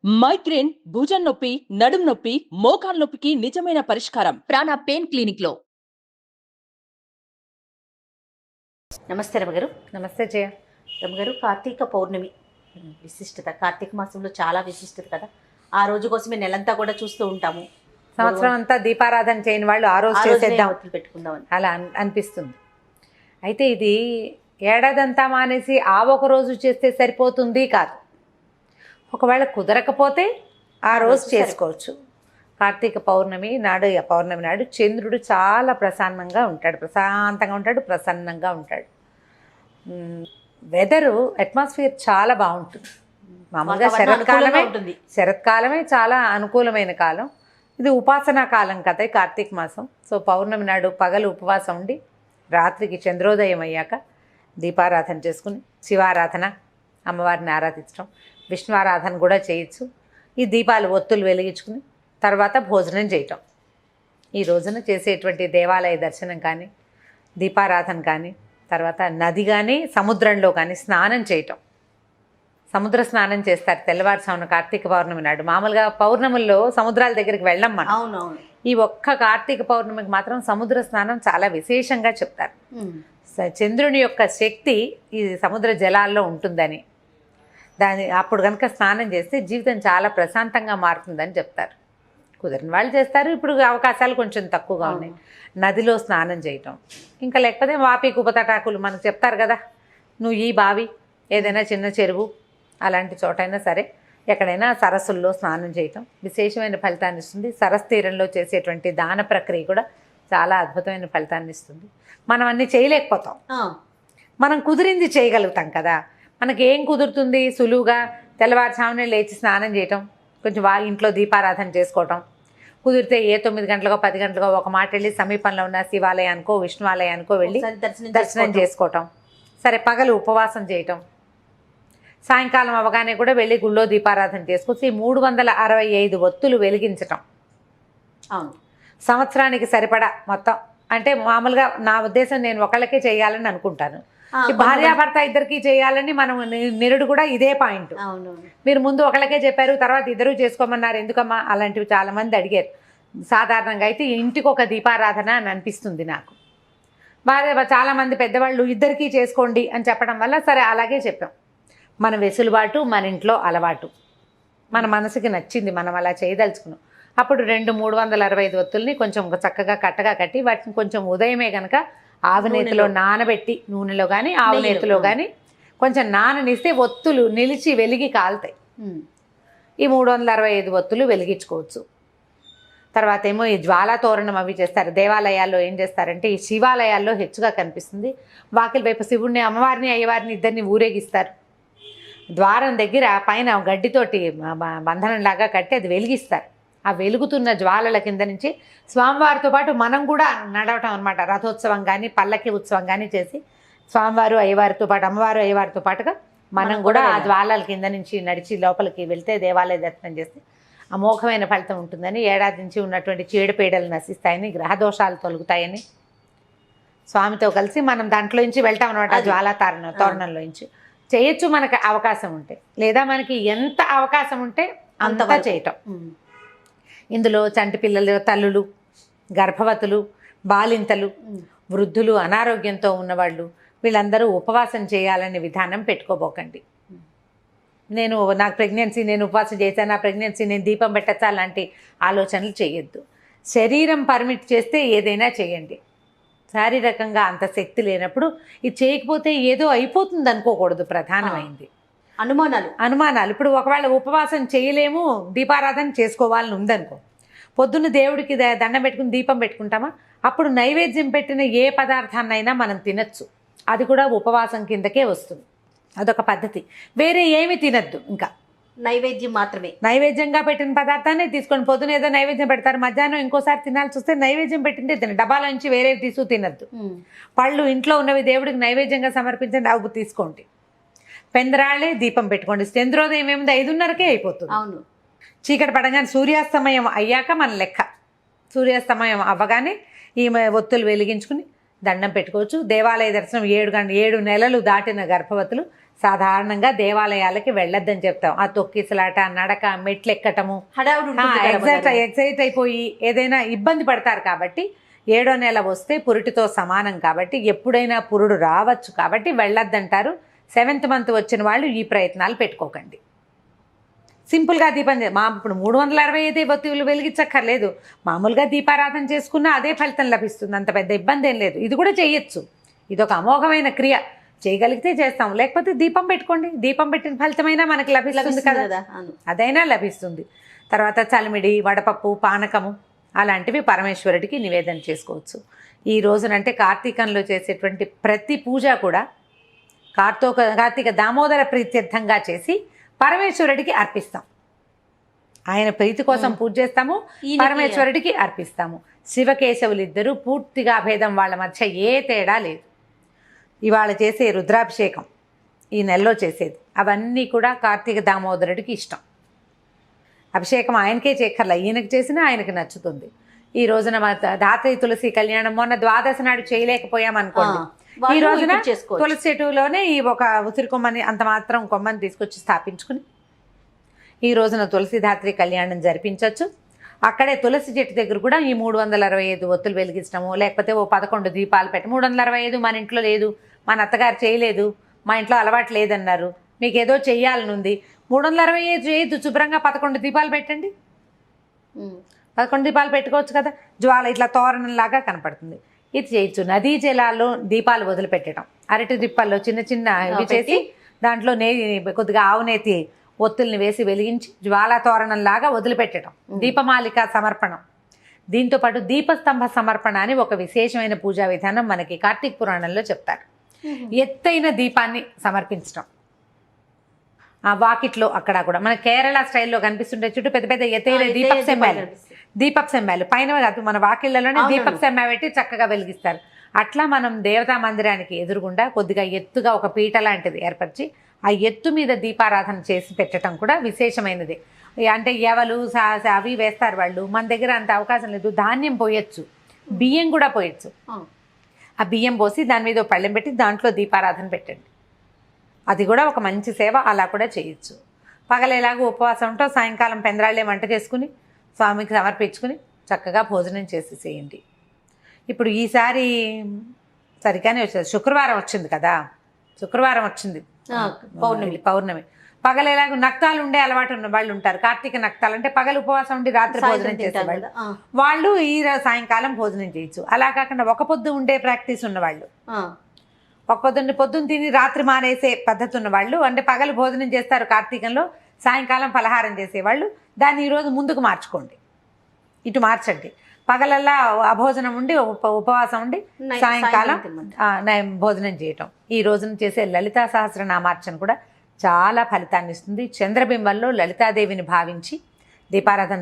Migraine, భుజం నొప్పి, నడుం నొప్పి, మోకాలు నొప్పికి నిజమైన పరిష్కారం ప్రాణ పెయిన్ క్లినిక్ లో. నమస్తే రమగారు. నమస్తే జయ. రమగారు, కార్తీక పౌర్ణమి విశిష్టత, కార్తీక మాసంలో చాలా విశిష్టత కదా. ఆ రోజు కోసమే నెలంతా కూడా చూస్తూ ఉంటాము. సంవత్సరం అంతా దీపారాధన చేయని వాళ్ళు ఆ రోజు చేసేద్దాం పెట్టుకుందామని అలా అనిపిస్తుంది. అయితే ఇది ఏడాదంతా మానేసి ఆ ఒక రోజు చేస్తే సరిపోతుంది కాదు. ఒకవేళ కుదరకపోతే ఆ రోజు చేసుకోవచ్చు. కార్తీక పౌర్ణమి నాడు చంద్రుడు చాలా ప్రశాంతంగా ఉంటాడు, ప్రసన్నంగా ఉంటాడు. వెదరు అట్మాస్ఫియర్ చాలా బాగుంటుంది. మామూలుగా శరత్కాలమే చాలా అనుకూలమైన కాలం. ఇది ఉపాసనా కాలం కదా కార్తీక మాసం. సో పౌర్ణమి నాడు పగలు ఉపవాసం ఉండి రాత్రికి చంద్రోదయం అయ్యాక దీపారాధన చేసుకుని శివారాధన, అమ్మవారిని ఆరాధించడం, విష్ణు ఆరాధన కూడా చేయొచ్చు. ఈ దీపాలు ఒత్తులు వెలిగించుకుని తర్వాత భోజనం చేయటం. ఈ రోజున చేసేటువంటి దేవాలయ దర్శనం కానీ, దీపారాధన కానీ, తర్వాత నది కానీ సముద్రంలో కానీ స్నానం చేయటం. సముద్ర స్నానం చేస్తారు తెల్లవారుజామున కార్తీక పౌర్ణమి నాడు. మామూలుగా పౌర్ణముల్లో సముద్రాల దగ్గరికి వెళ్ళం మనం. అవునవును. ఈ ఒక్క కార్తీక పౌర్ణమికి మాత్రం సముద్ర స్నానం చాలా విశేషంగా చెప్తారు. చంద్రుని యొక్క శక్తి ఈ సముద్ర జలాల్లో ఉంటుందని, అప్పుడు కనుక స్నానం చేస్తే జీవితం చాలా ప్రశాంతంగా మారుతుందని చెప్తారు. కుదిరిన వాళ్ళు చేస్తారు. ఇప్పుడు అవకాశాలు కొంచెం తక్కువగా ఉన్నాయి. నదిలో స్నానం చేయటం, ఇంకా లేకపోతే వాపి కుపతటాకులు మనకు చెప్తారు కదా, నువ్వు ఈ బావి ఏదైనా చిన్న చెరువు అలాంటి చోటైనా సరే ఎక్కడైనా సరస్సుల్లో స్నానం చేయటం విశేషమైన ఫలితాన్ని ఇస్తుంది. సరస్సు తీరంలో చేసేటువంటి దాన ప్రక్రియ కూడా చాలా అద్భుతమైన ఫలితాన్ని ఇస్తుంది. మనం అన్నీ చేయలేకపోతాం, మనం కుదిరింది చేయగలుగుతాం కదా. మనకి ఏం కుదురుతుంది? సులువుగా తెల్లవారుజామునే లేచి స్నానం చేయటం, కొంచెం ఇంట్లో దీపారాధన చేసుకోవటం. కుదిరితే ఏ 9 గంటలకో 10 గంటలకో ఒక మాట వెళ్ళి సమీపంలో ఉన్న శివాలయానికో విష్ణువాలయానికో వెళ్ళి దర్శనం చేసుకోవటం. సరే, పగలు ఉపవాసం చేయటం, సాయంకాలం అవగానే కూడా వెళ్ళి గుళ్ళో దీపారాధన చేసుకొచ్చి 365 ఒత్తులు వెలిగించటం. అవును, సంవత్సరానికి సరిపడా మొత్తం. అంటే మామూలుగా నా ఉద్దేశం నేను ఒకళ్ళకే చేయాలని అనుకుంటాను. భార్యాభర్త ఇద్దరికి చేయాలని మనం నిరుడు కూడా ఇదే పాయింట్. మీరు ముందు ఒకళ్ళకే చెప్పారు, తర్వాత ఇద్దరు చేసుకోమన్నారు, ఎందుకమ్మా? అలాంటివి చాలామంది అడిగారు. సాధారణంగా అయితే ఇంటికి ఒక దీపారాధన అని అనిపిస్తుంది నాకు. చాలామంది పెద్దవాళ్ళు ఇద్దరికీ చేసుకోండి అని చెప్పడం వల్ల సరే అలాగే చెప్పాం. మన వెసులుబాటు, మన ఇంట్లో అలవాటు, మన మనసుకి నచ్చింది, మనం అలా చేయదలుచుకున్నాం. అప్పుడు 365 ఒత్తుల్ని కొంచెం చక్కగా కట్టగా కట్టి వాటిని కొంచెం ఉదయమే కనుక ఆవునేతిలో నానబెట్టి, నూనెలో కానీ ఆవునేతిలో కానీ కొంచెం నాననిస్తే ఒత్తులు నిలిచి వెలిగి కాలుతాయి. ఈ 365 ఒత్తులు వెలిగించుకోవచ్చు. తర్వాత ఏమో ఈ జ్వాలా తోరణం అవి చేస్తారు. దేవాలయాల్లో ఏం చేస్తారంటే, ఈ శివాలయాల్లో హెచ్చుగా కనిపిస్తుంది, వాకిలి వైపు శివుడిని, అమ్మవారిని, అయ్యవారిని ఇద్దరిని ఊరేగిస్తారు. ద్వారం దగ్గర పైన గడ్డితోటి బంధనంలాగా కట్టి అది వెలిగిస్తారు. ఆ వెలుగుతున్న జ్వాలల కింద నుంచి స్వామివారితో పాటు మనం కూడా నడవటం అనమాట. రథోత్సవం కానీ పల్లకి ఉత్సవం కానీ చేసి స్వామివారు అయ్యవారితో పాటు, అమ్మవారు అయ్యవారితో పాటుగా మనం కూడా ఆ జ్వాలల కింద నుంచి నడిచి లోపలికి వెళ్తే దేవాలయ దర్శనం చేస్తే అమోఘమైన ఫలితం ఉంటుందని, ఏడాది నుంచి ఉన్నటువంటి చీడపీడలు నశిస్తాయని, గ్రహదోషాలు తొలుగుతాయని స్వామితో కలిసి మనం దాంట్లో నుంచి వెళ్తాం అనమాట. జ్వాలా తోరణంలో నుంచి చేయొచ్చు మనకు అవకాశం ఉంటే, లేదా మనకి ఎంత అవకాశం ఉంటే అంతగా చేయటం. ఇందులో చంటి పిల్లలు, తల్లులు, గర్భవతులు, బాలింతలు, వృద్ధులు, అనారోగ్యంతో ఉన్నవాళ్ళు వీళ్ళందరూ ఉపవాసం చేయాలనే విధానం పెట్టుకోబోకండి. నాకు ప్రెగ్నెన్సీ, నేను ఉపవాసం చేశాను, నా ప్రెగ్నెన్సీ నేను దీపం పెట్టచ్చా, అలాంటి ఆలోచనలు చేయొద్దు. శరీరం పర్మిట్ చేస్తే ఏదైనా చేయండి. శారీరకంగా అంత శక్తి లేనప్పుడు ఇది చేయకపోతే ఏదో అయిపోతుంది అనుకోకూడదు. ప్రధానమైంది అనుమానాలు. ఇప్పుడు ఒకవేళ ఉపవాసం చేయలేము, దీపారాధన చేసుకోవాలని ఉందనుకో, పొద్దున్న దేవుడికి దండం పెట్టుకుని దీపం పెట్టుకుంటామా, అప్పుడు నైవేద్యం పెట్టిన ఏ పదార్థాన్నైనా మనం తినచ్చు. అది కూడా ఉపవాసం కిందకే వస్తుంది. అదొక పద్ధతి. వేరే ఏమి తినద్దు, ఇంకా నైవేద్యం మాత్రమే. నైవేద్యంగా పెట్టిన పదార్థాన్ని తీసుకొని, పొద్దున ఏదో నైవేద్యం పెడతారు, మధ్యాహ్నం ఇంకోసారి తినాల్సి వస్తే నైవేద్యం పెట్టింటే డబ్బాల నుంచి వేరే తీసుకు తినద్దు. పళ్ళు ఇంట్లో ఉన్నవి దేవుడికి నైవేద్యంగా సమర్పించండి, అవి తీసుకోండి. పెందరాళ్ళే దీపం పెట్టుకోండి. చంద్రోదయం ఏముంది, 5:30కే అయిపోతుంది. అవును, చీకటి పడగానే సూర్యాస్తమయం అయ్యాక మన లెక్క. సూర్యాస్తమయం అవ్వగానే ఈ ఒత్తులు వెలిగించుకుని దండం పెట్టుకోవచ్చు. దేవాలయ దర్శనం 7 నెలలు దాటిన గర్భవతులు సాధారణంగా దేవాలయాలకి వెళ్ళొద్దని చెప్తాం. ఆ తొక్కిసలాట, నడక, మెట్లు ఎక్కటము, హడావుడి ఉంటుంది కదా ఎగ్జైట్ అయిపోయి ఏదైనా ఇబ్బంది పడతారు. కాబట్టి 7వ నెల వస్తే పురిటితో సమానం కాబట్టి ఎప్పుడైనా పురుడు రావచ్చు కాబట్టి వెళ్ళొద్దంటారు. 7th మంత్ వచ్చిన వాళ్ళు ఈ ప్రయత్నాలు పెట్టుకోకండి. సింపుల్గా దీపం ఇప్పుడు 365 ఒత్తులు వెలిగించక్కర్లేదు. మామూలుగా దీపారాధన చేసుకున్నా అదే ఫలితం లభిస్తుంది. అంత పెద్ద ఇబ్బంది ఏం లేదు. ఇది కూడా చేయొచ్చు. ఇది ఒక అమోఘమైన క్రియ. చేయగలిగితే చేస్తాం, లేకపోతే దీపం పెట్టుకోండి. దీపం పెట్టిన ఫలితమైనా మనకు లభిస్తుంది కదా, అదైనా లభిస్తుంది. తర్వాత చలిమిడి, వడపప్పు, పానకము అలాంటివి పరమేశ్వరుడికి నివేదన చేసుకోవచ్చు. ఈ రోజునంటే కార్తీకంలో చేసేటువంటి ప్రతి పూజ కూడా కార్తీక దామోదర ప్రీత్యర్థంగా చేసి పరమేశ్వరుడికి అర్పిస్తాం. ఆయన ప్రీతి కోసం పూజ చేస్తాము, పరమేశ్వరుడికి అర్పిస్తాము. శివకేశవులు ఇద్దరు పూర్తిగా భేదం, వాళ్ళ మధ్య ఏ తేడా లేదు. ఇవాళ చేసే రుద్రాభిషేకం, ఈ నెలలో చేసేది, అవన్నీ కూడా కార్తీక దామోదరుడికి ఇష్టం. అభిషేకం ఆయనకే చేయక్కర్లా, ఈయనకి చేసినా ఆయనకి నచ్చుతుంది. ఈ రోజున ధాత్రి తులసి కళ్యాణం మొన్న ద్వాదశి నాడు చేయలేకపోయామనుకోండి, ఈ రోజున తులసి చెట్టులోనే ఈ ఒక ఉసిరి కొమ్మని అంత మాత్రం కొమ్మని తీసుకొచ్చి స్థాపించుకుని ఈ రోజున తులసిధాత్రి కళ్యాణం జరిపించవచ్చు. అక్కడే తులసి చెట్టు దగ్గర కూడా ఈ 365 ఒత్తులు వెలిగించడము, లేకపోతే ఓ 11 దీపాలు పెట్టి 365 మన ఇంట్లో లేదు, మన అత్తగారు చేయలేదు, మా ఇంట్లో అలవాటు లేదన్నారు, మీకు ఏదో చెయ్యాలని ఉంది, 365 చేయొద్దు, శుభ్రంగా 11 దీపాలు పెట్టండి. 11 దీపాలు పెట్టుకోవచ్చు కదా, జ్వాల ఇట్లా తోరణంలాగా కనపడుతుంది. ఇది చేయొచ్చు. నదీ జలాల్లో దీపాలు వదిలిపెట్టడం, అరటి దిప్పల్లో చిన్న చిన్న ఇవి చేసి దాంట్లో కొద్దిగా ఆవునేతి ఒత్తుల్ని వేసి వెలిగించి జ్వాలా తోరణంలాగా వదిలిపెట్టడం, దీపమాలిక సమర్పణం. దీంతోపాటు దీపస్తంభ సమర్పణ అని ఒక విశేషమైన పూజా విధానం మనకి కార్తీక పురాణంలో చెప్తారు. ఎత్తైన దీపాన్ని సమర్పించడం, ఆ వాకిట్లో అక్కడ కూడా మన కేరళ స్టైల్లో కనిపిస్తుంటే చుట్టూ పెద్ద పెద్ద ఎత్తైన దీపప్ సెమ్మాలు పైన కాదు, మన వాకిళ్లలోనే దీపప్ సెమ్మ పెట్టి చక్కగా వెలిగిస్తారు. అట్లా మనం దేవతా మందిరానికి ఎదురుగుండా కొద్దిగా ఎత్తుగా ఒక పీట లాంటిది ఏర్పరిచి ఆ ఎత్తు మీద దీపారాధన చేసి పెట్టడం కూడా విశేషమైనది. అంటే ఎవలు అవి వేస్తారు వాళ్ళు, మన దగ్గర అంత అవకాశం లేదు. ధాన్యం పోయొచ్చు, బియ్యం కూడా పోయొచ్చు. ఆ బియ్యం పోసి దాని మీద పళ్ళెం పెట్టి దాంట్లో దీపారాధన పెట్టండి, అది కూడా ఒక మంచి సేవ. అలా కూడా చేయొచ్చు. పగలేలాగా ఉపవాసం ఉంటో సాయంకాలం పెందరాళ్ళే వంట చేసుకుని స్వామికి సమర్పించుకుని చక్కగా భోజనం చేసేసేయండి. ఇప్పుడు ఈసారి సరిగానే వచ్చేది, శుక్రవారం వచ్చింది కదా, శుక్రవారం వచ్చింది పౌర్ణమి. పగలేలాగా నక్తాలు ఉండే అలవాటు ఉన్న వాళ్ళు ఉంటారు. కార్తీక నక్తాలు అంటే పగలు ఉపవాసం ఉండి రాత్రి భోజనం చేసేవాళ్ళు, వాళ్ళు ఈ సాయంకాలం భోజనం చేయొచ్చు. అలా కాకుండా ఒక పొద్దు ఉండే ప్రాక్టీస్ ఉన్నవాళ్ళు, ఒక పొద్దున్న తిని రాత్రి మానేసే పద్ధతి ఉన్నవాళ్ళు, అంటే పగలు భోజనం చేస్తారు కార్తీకంలో, సాయంకాలం పలహారం చేసేవాళ్ళు, దాన్ని ఈరోజు ముందుకు మార్చుకోండి, ఇటు మార్చండి. పగలల్లా అభోజనం ఉండి ఉపవాసం ఉండి సాయంకాలం భోజనం చేయటం. ఈ రోజున చేసే లలితా సహస్రనామార్చన కూడా చాలా ఫలితాన్ని ఇస్తుంది. చంద్రబింబంలో లలితాదేవిని భావించి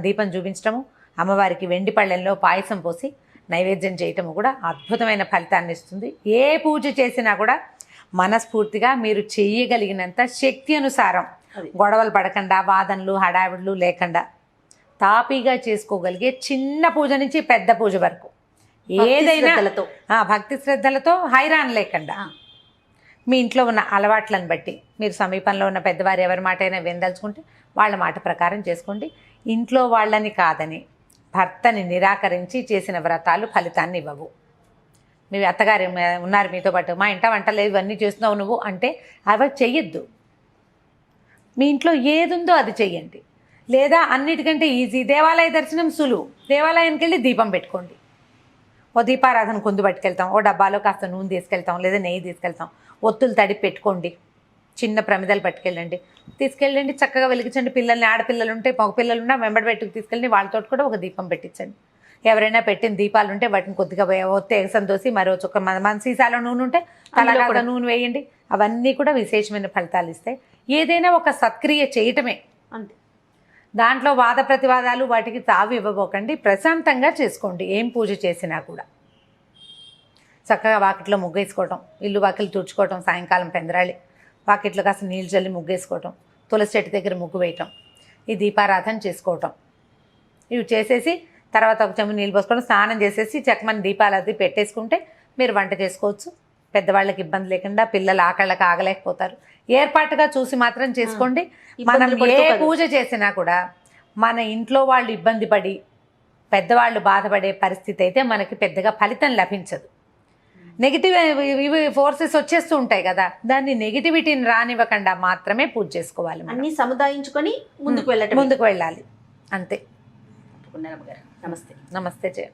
దీపం చూపించడము, అమ్మవారికి వెండి పళ్ళెంలో పాయసం పోసి నైవేద్యం చేయటము కూడా అద్భుతమైన ఫలితాన్ని ఇస్తుంది. ఏ పూజ చేసినా కూడా మనస్ఫూర్తిగా మీరు చెయ్యగలిగినంత శక్తి అనుసారం, గొడవలు పడకుండా, వాదనలు హడావిడులు లేకుండా తాపీగా చేసుకోగలిగే చిన్న పూజ నుంచి పెద్ద పూజ వరకు ఏదైనా భక్తి శ్రద్ధలతో హైరాన్ లేకుండా మీ ఇంట్లో ఉన్న అలవాట్లను బట్టి మీరు సమీపంలో ఉన్న పెద్దవారు ఎవరి మాట అయినా వినదలుచుకుంటే వాళ్ళ మాట ప్రకారం చేసుకోండి. ఇంట్లో వాళ్ళని కాదని భర్తని నిరాకరించి చేసిన వ్రతాలు ఫలితాన్ని ఇవ్వవు. మీ అత్తగారు ఉన్నారు మీతో పాటు, మా ఇంట వంటలేదు ఇవన్నీ చేస్తున్నావు నువ్వు అంటే అవి చెయ్యొద్దు. మీ ఇంట్లో ఏది ఉందో అది చెయ్యండి. లేదా అన్నిటికంటే ఈజీ, దేవాలయ దర్శనం సులువు, దేవాలయానికి వెళ్ళి దీపం పెట్టుకోండి. ఓ దీపారాధన కుందు పట్టుకెళ్తాం, ఓ డబ్బాలో కాస్త నూనె తీసుకెళ్తాం, లేదా నెయ్యి తీసుకెళ్తాం, ఒత్తులు తడిపి పెట్టుకోండి, చిన్న ప్రమిదలు తీసుకెళ్ళండి, చక్కగా వెలిగించండి. పిల్లల్ని, ఆడపిల్లలు ఉంటే మగ పిల్లలు ఉన్నా వెంబడి పెట్టుకు తీసుకెళ్ళి వాళ్ళతో కూడా ఒక దీపం పెట్టించండి. ఎవరైనా పెట్టిన దీపాలు ఉంటే వాటిని కొద్దిగా ఒత్తి ఎగసం దోసి మరో చుక్క మన సీసాలో నూనె ఉంటే తలగా నూనె వేయండి. అవన్నీ కూడా విశేషమైన ఫలితాలు ఇస్తాయి. ఏదైనా ఒక సత్క్రియ చేయటమే అంతే, దాంట్లో వాద ప్రతివాదాలు వాటికి తావి ఇవ్వబోకండి. ప్రశాంతంగా చేసుకోండి. ఏం పూజ చేసినా కూడా చక్కగా వాకిట్లో ముగ్గేసుకోవటం, ఇల్లు వాకిలు తుడుచుకోవటం, సాయంకాలం పెందరాళి వాకిట్లో కాస్త నీళ్ళు చల్లి ముగ్గేసుకోవటం, తులసి చెట్టు దగ్గర ముగ్గు వేయటం, ఈ దీపారాధన చేసుకోవటం, ఇవి చేసేసి తర్వాత ఒక చెంబు నీళ్ళు పోసుకోవడం, స్నానం చేసేసి చక్కమని దీపాలు అది పెట్టేసుకుంటే మీరు వంట చేసుకోవచ్చు, పెద్దవాళ్ళకి ఇబ్బంది లేకుండా పిల్లలు ఆకళ్ళకి ఆగలేకపోతారు. ఏర్పాటుగా చూసి మాత్రం చేసుకోండి. మనం ఇబ్బందులు ఏ పడుతూ కాదు. పూజ చేసినా కూడా మన ఇంట్లో వాళ్ళు ఇబ్బంది పడి పెద్దవాళ్ళు బాధపడే పరిస్థితి అయితే మనకి పెద్దగా ఫలితం లభించదు. నెగిటివ్ ఇవి ఫోర్సెస్ వచ్చేస్తూ ఉంటాయి కదా, దాన్ని నెగిటివిటీని రానివ్వకుండా మాత్రమే పూజ చేసుకోవాలి. అన్ని సముదాయించుకొని ముందుకు వెళ్ళటం. ముందుకు వెళ్ళాలి అంతే. తప్పకుండా రమ్మగారు. నమస్తే. నమస్తే జయ.